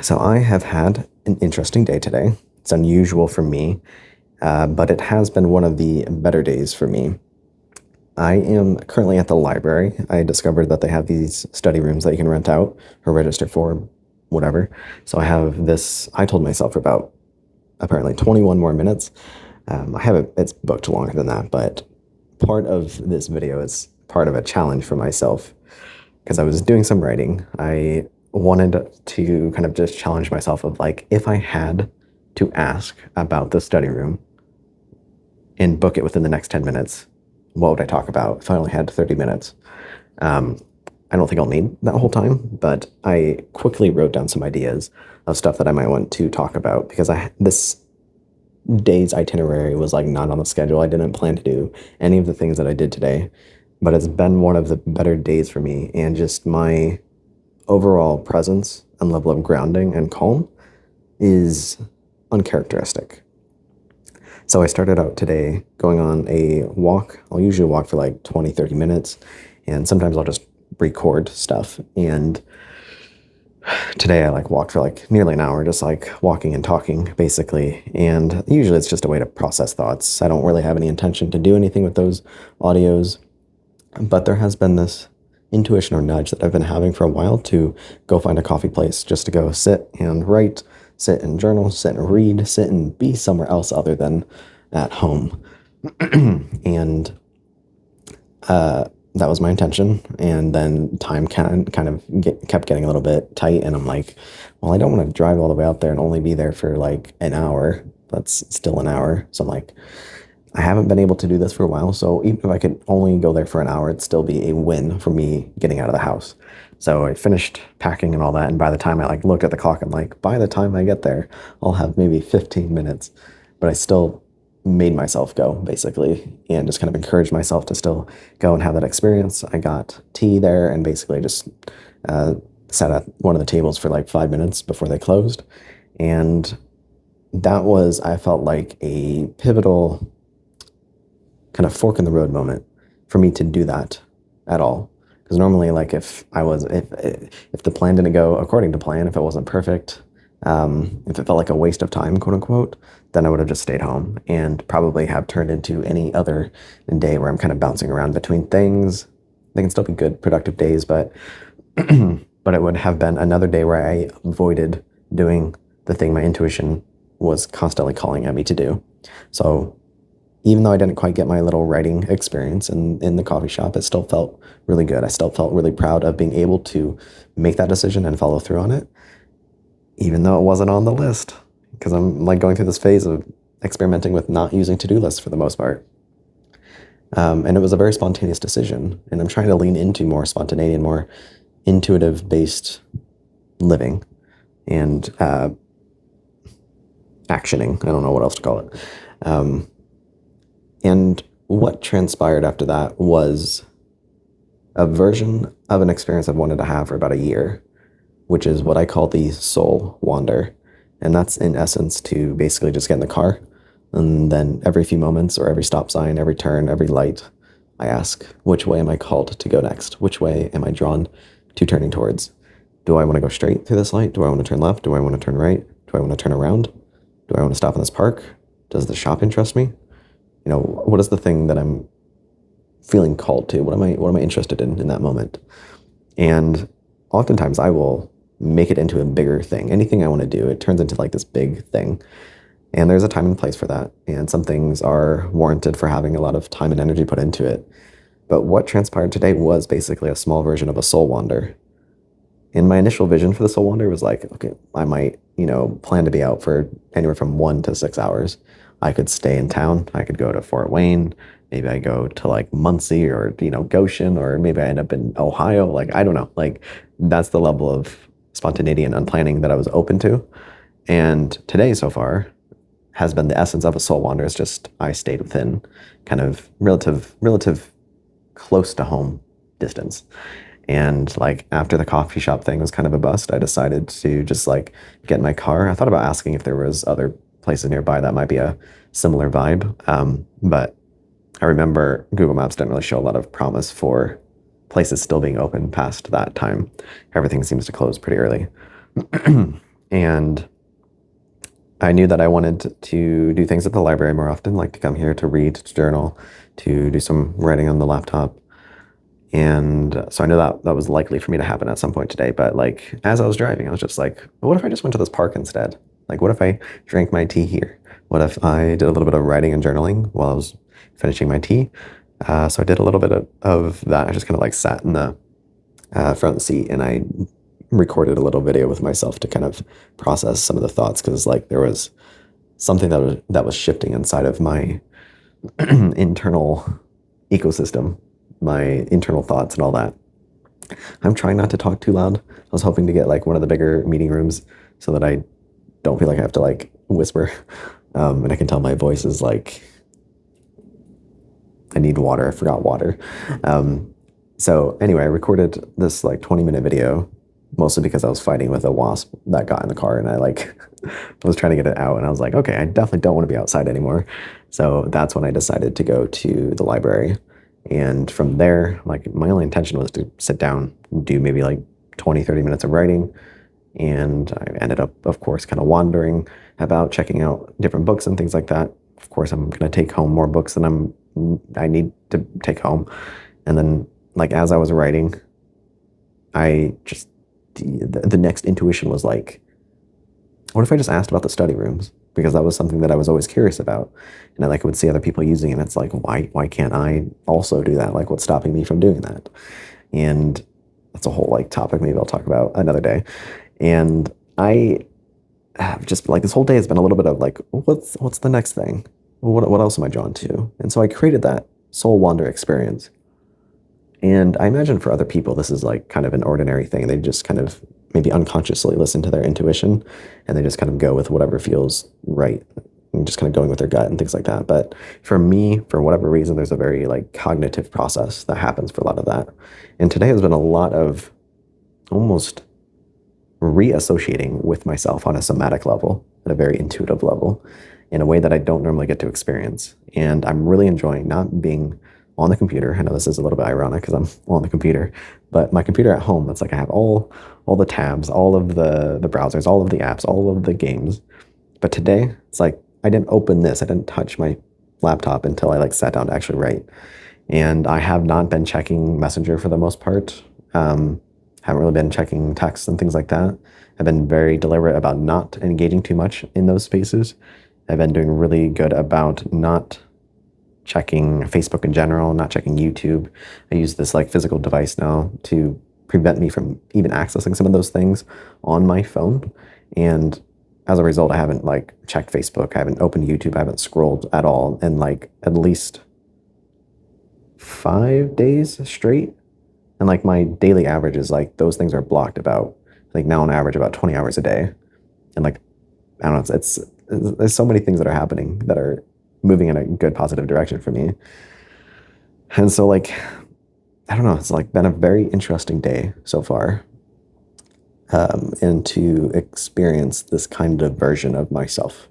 So I have had an interesting day today. It's unusual for me, but it has been one of the better days for me. I am currently at the library. I discovered that they have these study rooms that you can rent out or register for, whatever. So I have this, I told myself for about apparently 21 more minutes. I have it, it's booked longer than that, but part of this video is part of a challenge for myself because I was doing some writing. I wanted to kind of just challenge myself of like, if I had to ask about the study room and book it within the next 10 minutes, what would I talk about if I only had 30 minutes? Um, I don't think I'll need that whole time, but I quickly wrote down some ideas of stuff that I might want to talk about because this day's itinerary was like not on the schedule. I didn't plan to do any of the things that I did today, but it's been one of the better days for me, and just my overall presence and level of grounding and calm is uncharacteristic. So I started out today going on a walk. I'll usually walk for like 20, 30 minutes, and sometimes I'll just record stuff. And today I like walked for like nearly an hour, just like walking and talking basically. And usually it's just a way to process thoughts. I don't really have any intention to do anything with those audios, but there has been this intuition or nudge that I've been having for a while to go find a coffee place, just to go sit and write, sit and journal, sit and read, sit and be somewhere else other than at home. And that was my intention. And then time kind of kept getting a little bit tight. And I'm like, well, I don't want to drive all the way out there and only be there for like an hour. That's still an hour. So I'm like, I haven't been able to do this for a while. So even if I could only go there for an hour, it'd still be a win for me getting out of the house. So I finished packing and all that. And by the time I like looked at the clock, I'm like, by the time I get there, I'll have maybe 15 minutes. But I still made myself go basically, and just kind of encouraged myself to still go and have that experience. I got tea there and basically just sat at one of the tables for like 5 minutes before they closed. And that was, I felt like a pivotal kind of fork in the road moment for me to do that at all. Because normally, like if the plan didn't go according to plan, if it wasn't perfect, if it felt like a waste of time, quote unquote, then I would have just stayed home and probably have turned into any other day where I'm kind of bouncing around between things. They can still be good, productive days, but but it would have been another day where I avoided doing the thing my intuition was constantly calling at me to do. So even though I didn't quite get my little writing experience in the coffee shop, it still felt really good. I still felt really proud of being able to make that decision and follow through on it, even though it wasn't on the list, because I'm like going through this phase of experimenting with not using to-do lists for the most part. And it was a very spontaneous decision, and I'm trying to lean into more spontaneity and more intuitive-based living and actioning. I don't know what else to call it. And what transpired after that was a version of an experience I've wanted to have for about a year, which is what I call the soul wander. And that's in essence to basically just get in the car, and then every few moments or every stop sign, every turn, every light, I ask, which way am I called to go next? Which way am I drawn to turning towards? Do I want to go straight through this light? Do I want to turn left? Do I want to turn right? Do I want to turn around? Do I want to stop in this park? Does the shop interest me? You know, what is the thing that I'm feeling called to? What am I interested in that moment? And oftentimes I will make it into a bigger thing. Anything I want to do, it turns into like this big thing. And there's a time and place for that. And some things are warranted for having a lot of time and energy put into it. But what transpired today was basically a small version of a soul wander. And my initial vision for the soul wander was like, okay, I might, plan to be out for anywhere from 1 to 6 hours. I could stay in town. I could go to Fort Wayne. Maybe I go to like Muncie or, Goshen, or maybe I end up in Ohio. Like, I don't know. Like, that's the level of spontaneity and unplanning that I was open to. And today so far has been the essence of a soul wander. It's just I stayed within kind of relative close to home distance. And like after the coffee shop thing was kind of a bust, I decided to just like get in my car. I thought about asking if there was other places nearby that might be a similar vibe. But I remember Google Maps didn't really show a lot of promise for places still being open past that time. Everything seems to close pretty early. And I knew that I wanted to do things at the library more often, like to come here to read, to journal, to do some writing on the laptop. And so I knew that that was likely for me to happen at some point today. But like as I was driving, I was just like, what if I just went to this park instead? Like, what if I drank my tea here? What if I did a little bit of writing and journaling while I was finishing my tea? So I did a little bit of that. I just kind of like sat in the front seat and I recorded a little video with myself to kind of process some of the thoughts, because like there was something that was shifting inside of my internal ecosystem, my internal thoughts and all that. I'm trying not to talk too loud. I was hoping to get like one of the bigger meeting rooms so that I don't feel like I have to like whisper. And I can tell my voice is like, I need water. I forgot water. So anyway, I recorded this like 20-minute video, mostly because I was fighting with a wasp that got in the car, and I like was trying to get it out, and I was like, okay, I definitely don't want to be outside anymore. So that's when I decided to go to the library. And from there, like my only intention was to sit down, do maybe like 20, 30 minutes of writing. And I ended up, of course, kind of wandering about, checking out different books and things like that. Of course, I'm going to take home more books than I need to take home. And then like as I was writing, I just, the next intuition was like, what if I just asked about the study rooms? Because that was something that I was always curious about. And I like would see other people using it, and it's like, why can't I also do that? Like, what's stopping me from doing that? And that's a whole like topic maybe I'll talk about another day. And I have just like this whole day has been a little bit of like, what's the next thing? What else am I drawn to? And so I created that soul wander experience. And I imagine for other people, this is like kind of an ordinary thing. They just kind of maybe unconsciously listen to their intuition, and they just kind of go with whatever feels right, and just kind of going with their gut and things like that. But for me, for whatever reason, there's a very like cognitive process that happens for a lot of that. And today has been a lot of almost reassociating with myself on a somatic level, at a very intuitive level, in a way that I don't normally get to experience. And I'm really enjoying not being on the computer. I know this is a little bit ironic because I'm on the computer, but my computer at home, it's like I have all the tabs, all of the browsers, all of the apps, all of the games. But today, it's like I didn't open this. I didn't touch my laptop until I like sat down to actually write. And I have not been checking Messenger for the most part. Haven't really been checking texts and things like that. I've been very deliberate about not engaging too much in those spaces. I've been doing really good about not checking Facebook in general, not checking YouTube. I use this like physical device now to prevent me from even accessing some of those things on my phone. And as a result, I haven't like checked Facebook. I haven't opened YouTube. I haven't scrolled at all in like at least 5 days straight. And like my daily average is like those things are blocked about like now on average about 20 hours a day. And like, I don't know, it's there's so many things that are happening that are moving in a good positive direction for me. And so like, I don't know, it's like been a very interesting day so far. And to experience this kind of version of myself,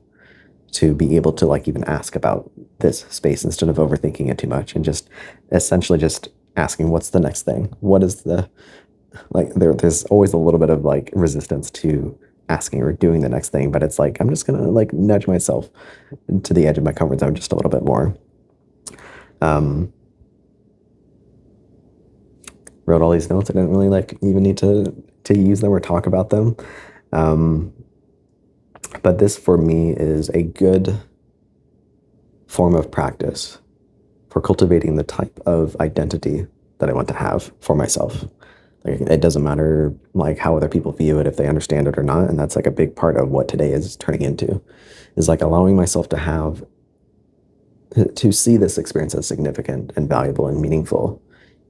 to be able to like even ask about this space instead of overthinking it too much, and just essentially just asking, what's the next thing? What is the, like there's always a little bit of like resistance to asking or doing the next thing, but it's like, I'm just going to like nudge myself to the edge of my comfort zone just a little bit more. Wrote all these notes. I didn't really like even need to use them or talk about them. But this for me is a good form of practice for cultivating the type of identity that I want to have for myself. Like, it doesn't matter like how other people view it, if they understand it or not. And that's like a big part of what today is turning into, is like allowing myself to see this experience as significant and valuable and meaningful,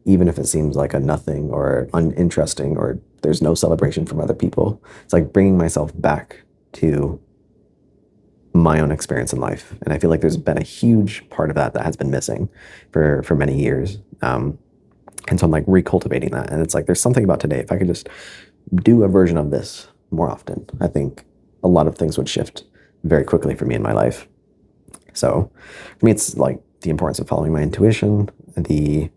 even if it seems like a nothing or uninteresting or there's no celebration from other people. It's like bringing myself back to my own experience in life. And I feel like there's been a huge part of that has been missing for many years. And so I'm like recultivating that. And it's like, there's something about today. If I could just do a version of this more often, I think a lot of things would shift very quickly for me in my life. So for me, it's like the importance of following my intuition, the,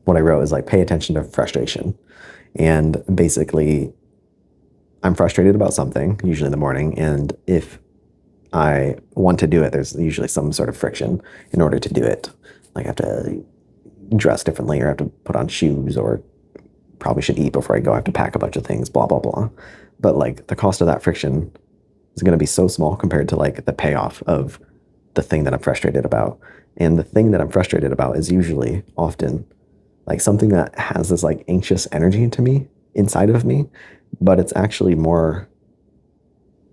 what I wrote is like, pay attention to frustration. And basically, I'm frustrated about something, usually in the morning, and if I want to do it, there's usually some sort of friction in order to do it. Like I have to dress differently, or I have to put on shoes, or probably should eat before I go. I have to pack a bunch of things, blah, blah, blah. But like the cost of that friction is going to be so small compared to like the payoff of the thing that I'm frustrated about. And the thing that I'm frustrated about is usually often like something that has this like anxious energy to me inside of me, but it's actually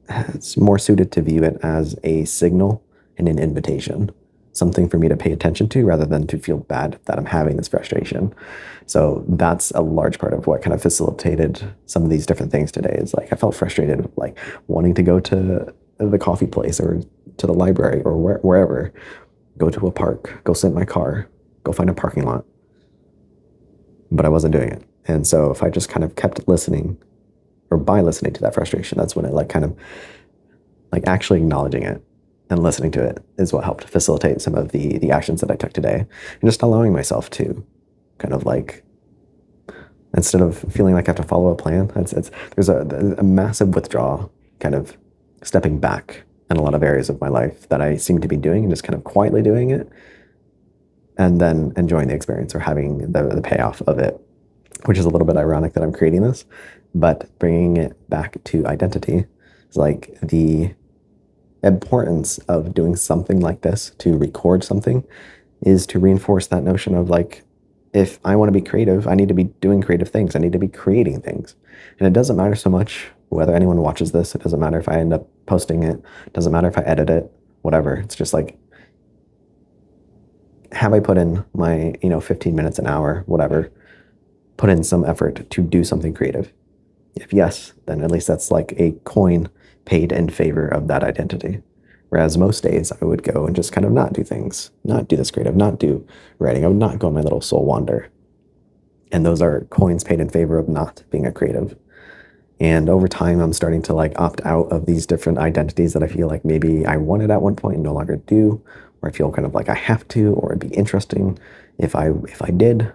it's more suited to view it as a signal and an invitation, something for me to pay attention to rather than to feel bad that I'm having this frustration. So that's a large part of what kind of facilitated some of these different things today. Is like I felt frustrated, like wanting to go to the coffee place or to the library or wherever, go to a park, go sit in my car, go find a parking lot. But I wasn't doing it. And so if I just kind of kept listening, or by listening to that frustration, that's when it like kind of like actually acknowledging it and listening to it is what helped facilitate some of the actions that I took today. And just allowing myself to kind of like, instead of feeling like I have to follow a plan, there's a massive withdrawal, kind of stepping back in a lot of areas of my life that I seem to be doing and just kind of quietly doing it, and then enjoying the experience or having the payoff of it, which is a little bit ironic that I'm creating this, but bringing it back to identity is like the importance of doing something like this, to record something, is to reinforce that notion of like, if I want to be creative, I need to be doing creative things. I need to be creating things. And it doesn't matter so much whether anyone watches this. It doesn't matter if I end up posting it. It doesn't matter if I edit it, whatever. It's just like, have I put in my, 15 minutes, an hour, whatever, put in some effort to do something creative? If yes, then at least that's like a coin paid in favor of that identity. Whereas most days I would go and just kind of not do things, not do this creative, not do writing. I would not go on my little soul wander. And those are coins paid in favor of not being a creative. And over time, I'm starting to like opt out of these different identities that I feel like maybe I wanted at one point and no longer do, or I feel kind of like I have to, or it'd be interesting if I did,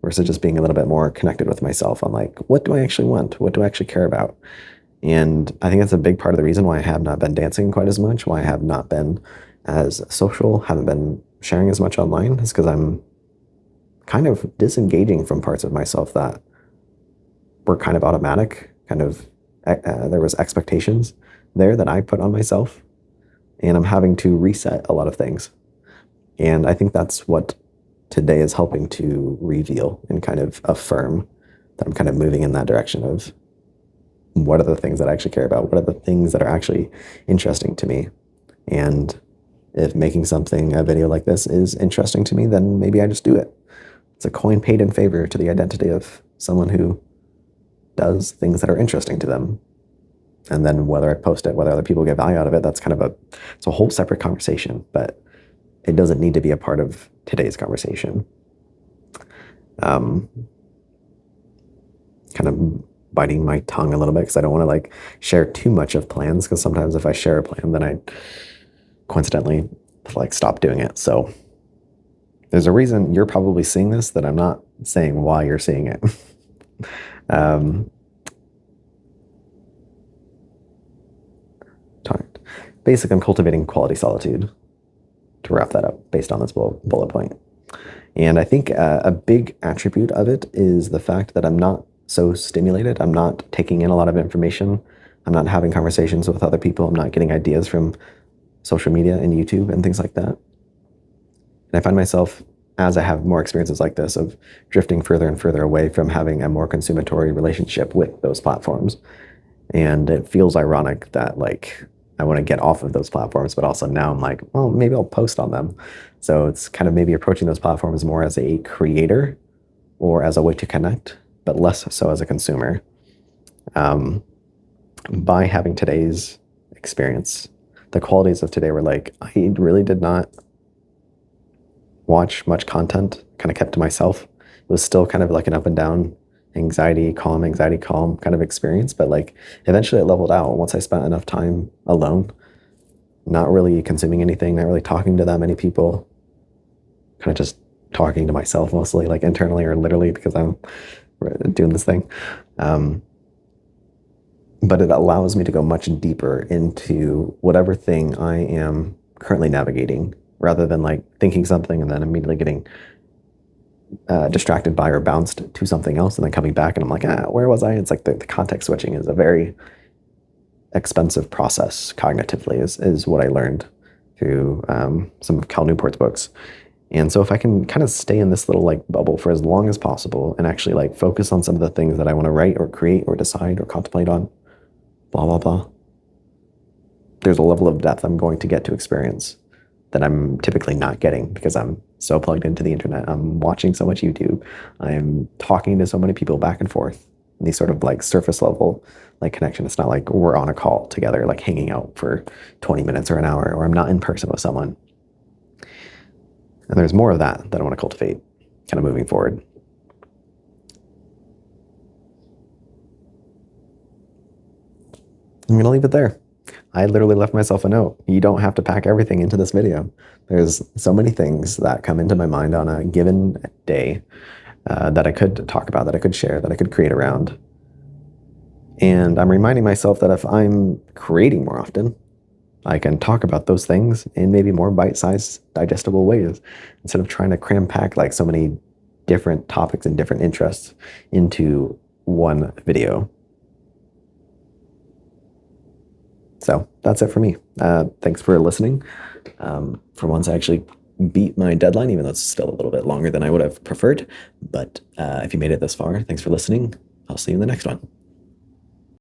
versus just being a little bit more connected with myself on like, what do I actually want? What do I actually care about? And I think that's a big part of the reason why I have not been dancing quite as much, why I have not been as social, haven't been sharing as much online, is because I'm kind of disengaging from parts of myself that were kind of automatic, there was expectations there that I put on myself, and I'm having to reset a lot of things. And I think that's what today is helping to reveal and kind of affirm that I'm kind of moving in that direction of what are the things that I actually care about? What are the things that are actually interesting to me? And if making a video like this is interesting to me, then maybe I just do it. It's a coin paid in favor to the identity of someone who does things that are interesting to them. And then whether I post it, whether other people get value out of it, that's kind of it's a whole separate conversation, but it doesn't need to be a part of today's conversation. Kind of biting my tongue a little bit because I don't want to like share too much of plans, because sometimes if I share a plan, then I coincidentally like stop doing it. So there's a reason you're probably seeing this that I'm not saying why you're seeing it. Basically, I'm cultivating quality solitude, to wrap that up based on this bullet point. And I think a big attribute of it is the fact that I'm not so stimulated. I'm not taking in a lot of information. I'm not having conversations with other people. I'm not getting ideas from social media and YouTube and things like that. And I find myself, as I have more experiences like this, of drifting further and further away from having a more consummatory relationship with those platforms. And it feels ironic that like I want to get off of those platforms, but also now I'm like, well, maybe I'll post on them. So it's kind of maybe approaching those platforms more as a creator or as a way to connect, but less so as a consumer. By having today's experience, the qualities of today were like, I really did not watch much content, kind of kept to myself. It was still kind of like an up and down anxiety, calm kind of experience. But like eventually it leveled out once I spent enough time alone, not really consuming anything, not really talking to that many people, kind of just talking to myself mostly, like internally or literally, because I'm doing this thing. But it allows me to go much deeper into whatever thing I am currently navigating, rather than like thinking something and then immediately getting distracted by or bounced to something else and then coming back and I'm like, where was I? It's like the context switching is a very expensive process cognitively, is what I learned through some of Cal Newport's books. And so if I can kind of stay in this little like bubble for as long as possible and actually like focus on some of the things that I want to write or create or decide or contemplate on, blah, blah, blah, there's a level of depth I'm going to get to experience that I'm typically not getting because I'm so plugged into the internet. I'm watching so much YouTube. I'm talking to so many people back and forth. And these sort of like surface level like connection. It's not like we're on a call together, like hanging out for 20 minutes or an hour, or I'm not in person with someone. And there's more of that I want to cultivate kind of moving forward. I'm going to leave it there. I literally left myself a note. You don't have to pack everything into this video. There's so many things that come into my mind on a given day that I could talk about, that I could share, that I could create around. And I'm reminding myself that if I'm creating more often, I can talk about those things in maybe more bite-sized, digestible ways, instead of trying to cram pack like so many different topics and different interests into one video. So that's it for me. Thanks for listening. For once, I actually beat my deadline, even though it's still a little bit longer than I would have preferred. But if you made it this far, thanks for listening. I'll see you in the next one.